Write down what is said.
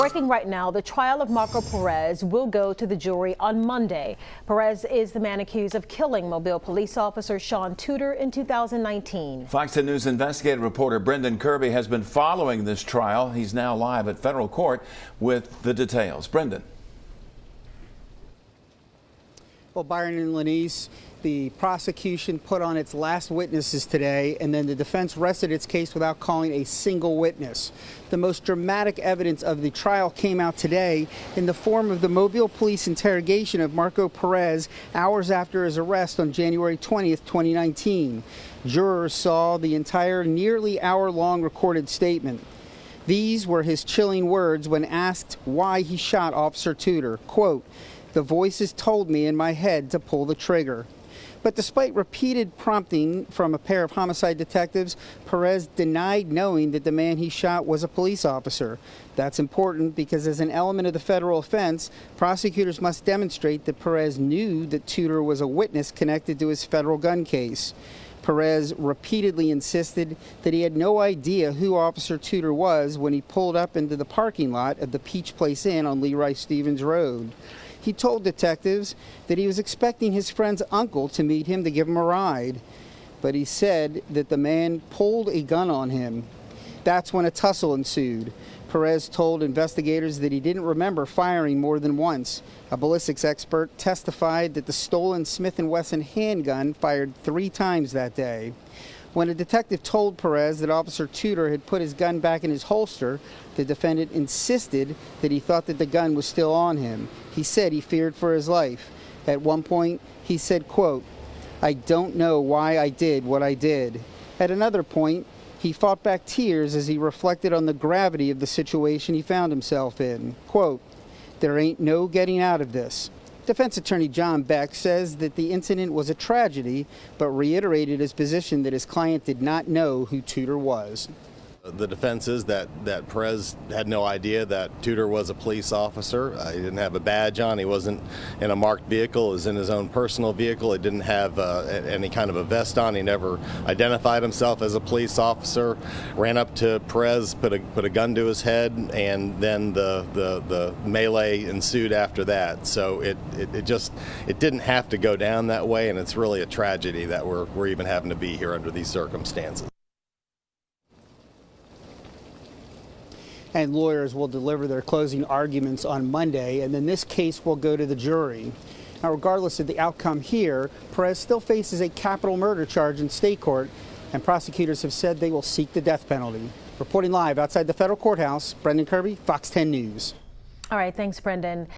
Breaking right now, the trial of Marco Perez will go to the jury on Monday. Perez is the man accused of killing Mobile police officer Sean Tudor in 2019. Fox 10 News investigative reporter Brendan Kirby has been following this trial. He's now live at federal court with the details. Brendan. Well, Byron and Lenise, the prosecution put on its last witnesses today, and then the defense rested its case without calling a single witness. The most dramatic evidence of the trial came out today in the form of the Mobile police interrogation of Marco Perez hours after his arrest on January 20th, 2019. Jurors saw the entire nearly hour-long recorded statement. These were his chilling words when asked why he shot Officer Tudor. Quote, "The voices told me in my head to pull the trigger." But despite repeated prompting from a pair of homicide detectives, Perez denied knowing that the man he shot was a police officer. That's important because as an element of the federal offense, prosecutors must demonstrate that Perez knew that Tudor was a witness connected to his federal gun case. Perez repeatedly insisted that he had no idea who Officer Tudor was when he pulled up into the parking lot of the Peach Place Inn on Leroy Stevens Road. He told detectives that he was expecting his friend's uncle to meet him to give him a ride, but he said that the man pulled a gun on him. That's when a tussle ensued. Perez told investigators that he didn't remember firing more than once. A ballistics expert testified that the stolen Smith & Wesson handgun fired 3 times that day. When a detective told Perez that Officer Tudor had put his gun back in his holster, the defendant insisted that he thought that the gun was still on him. He said he feared for his life. At one point, he said, quote, "I don't know why I did what I did." At another point, he fought back tears as he reflected on the gravity of the situation he found himself in. Quote, "There ain't no getting out of this." Defense attorney John Beck says that the incident was a tragedy, but reiterated his position that his client did not know who Tudor was. The defense is that Perez had no idea that Tudor was a police officer. He didn't have a badge on. He wasn't in a marked vehicle. He was in his own personal vehicle. He didn't have any kind of a vest on. He never identified himself as a police officer. Ran up to Perez, put a gun to his head, and then the melee ensued after that. So it didn't have to go down that way, and it's really a tragedy that we're even having to be here under these circumstances. And lawyers will deliver their closing arguments on Monday, and then this case will go to the jury. Now, regardless of the outcome here, Perez still faces a capital murder charge in state court, and prosecutors have said they will seek the death penalty. Reporting live outside the federal courthouse, Brendan Kirby, Fox 10 News. All right, thanks, Brendan.